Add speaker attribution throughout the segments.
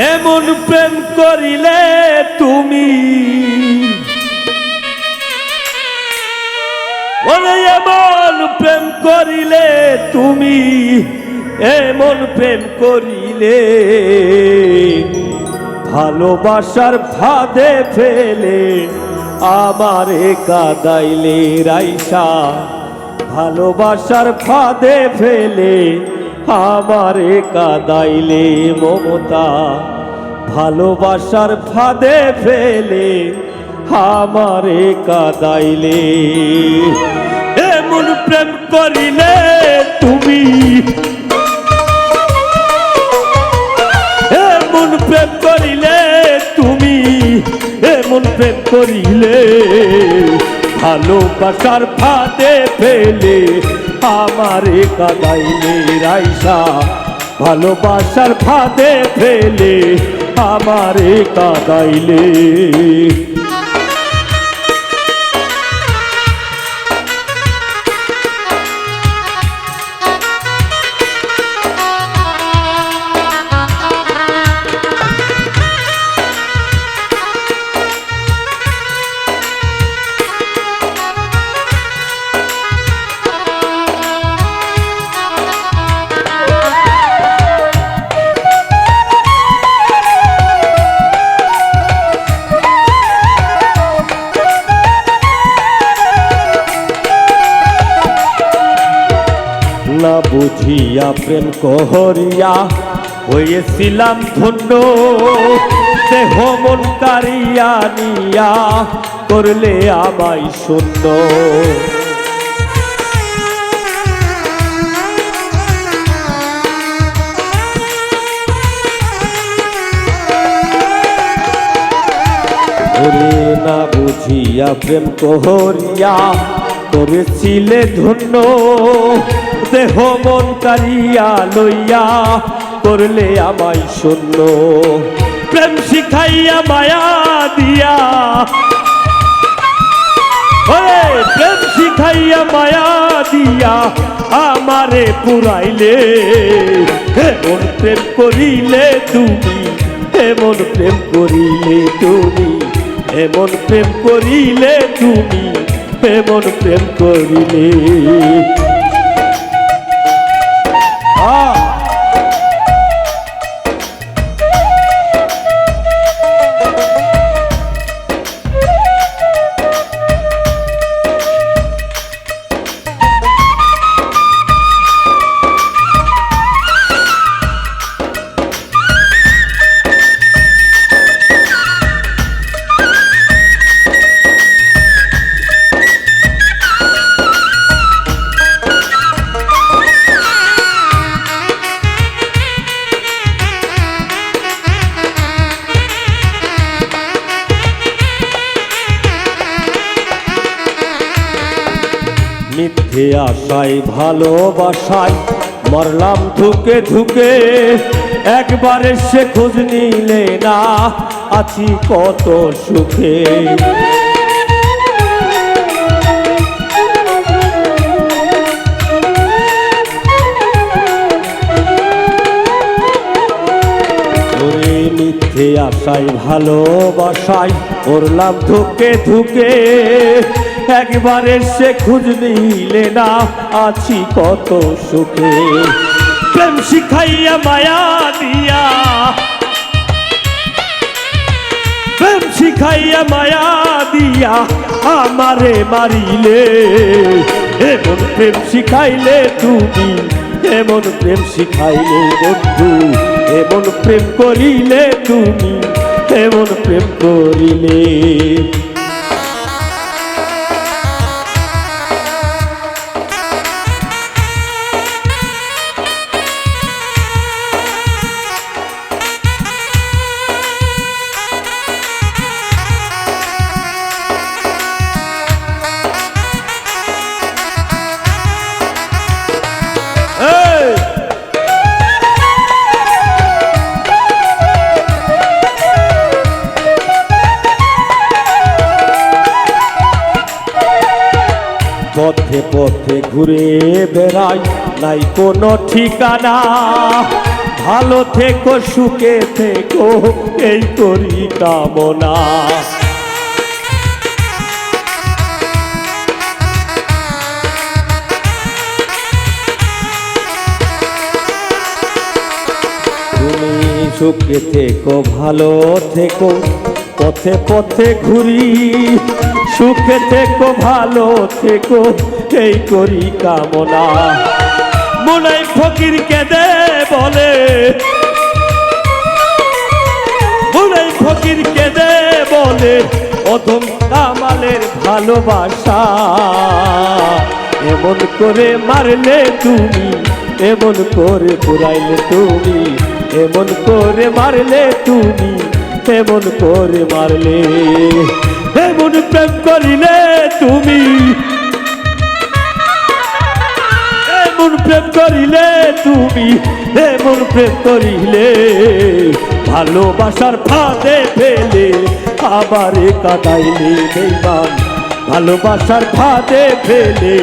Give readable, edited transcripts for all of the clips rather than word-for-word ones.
Speaker 1: এমন প্রেম করিলে তুমি, ওরে এমন প্রেম করিলে তুমি, এমন প্রেম করিলে ভালোবাসার ফাঁদে ফেলে আমারে কাঁদাইলে রাইসা, ভালোবাসার ফাঁদে ফেলে আমারে কাঁদাইলে মমতা, ভালোবাসার ফাঁদে ফেলে আমারে কাঁদাইলে। এমন প্রেম করিলে তুমি, এমন প্রেম করিলে তুমি, এমন প্রেম করিলে ভালোবাসার ফাঁদে ফেলে আমারে কাঁদাইলে রাইসা, ভালোবাসার ফাঁদে ফেলে আমারে কাঁদাইলে। না বুঝিয়া প্রেম করিয়া হয়েছিলাম ধন্য, দেহ মন কারিয়া নিয়া করলে আমায় শূন্য। ওরে না বুঝিয়া প্রেম করিয়া করেছিলে ধন্য, দেহ মন কারিয়া লইয়া করলে আমায় শূন্য। প্রেম শিখাইয়া মায়া দিয়া, ওরে প্রেম শিখাইয়া মায়া দিয়া আমারে পুরাইলে। এমন প্রেম করিলে তুমি, এমন প্রেম করিলে তুমি, এমন প্রেম করিলে তুমি, এমন প্রেম করিলে। মিথ্যে আশায় ভালোবাসায় মরলাম ধুকে ধুকে, একবারে সে খোঁজ নিলে না আছি কত সুখে। ওরে মিথ্যে আশায় ভালোবাসায় মরলাম ধুকে ধুকে, একবারে সে খোঁজ নিলে না আছি কত সুখে। প্রেম শিখাইয়া মায়া দিয়া, প্রেম শিখাইয়া মায়া দিয়া আমারে মারিলে। এমন প্রেম শিখাইলে তুমি, এমন প্রেম শিখাইলে বন্ধু, এমন প্রেম করিলে তুমি, এমন প্রেম করিলে। পথে পথে ঘুরে বেড়াই, নাই কোনো ঠিকানা, ভালো থেকো সুখে থেকো এই করি কামনা। তুমি সুখে থেকো ভালো থেকো পথে পথে ঘুরি, সুখে থেকো ভালো থেকো এই করি কামনা। মনাই ফকির কেঁদে বলে, মনাই ফকির কেঁদে বলে অধম কামালের ভালোবাসা এমন করে মারলে তুমি, এমন করে পুরাইলে তুমি, এমন করে মারলে তুমি, এমন করে মারলে। এমন প্রেম করিলে তুমি, এমন প্রেম করিলে তুমি, এমন প্রেম করিলে ভালোবাসার ফাঁদে ফেলে আবারে কাঁদাইলে বেঈমান, ভালোবাসার ফাঁদে ফেলে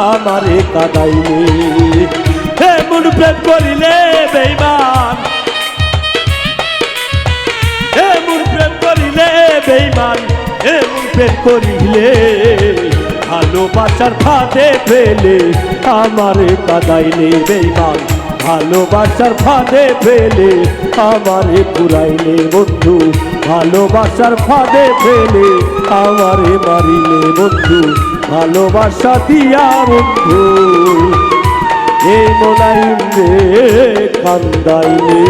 Speaker 1: আমারে কাঁদাইলে। এমন প্রেম করিলে বেঈমান, এমন প্রেম করিলে বেঈমান, এমন প্রেম করিলে ভালোবাসার ফাঁদে ফেলে আমারে কাঁদাইলে বেঈমান, ভালোবাসার ফাঁদে ফেলে আমারে পুরাইলে বন্ধু, ভালোবাসার ফাঁদে ফেলে আমারে মারিলে বন্ধু, ভালোবাসা দিয়া বন্ধু এই মোলাইম রে কান্দাইলে।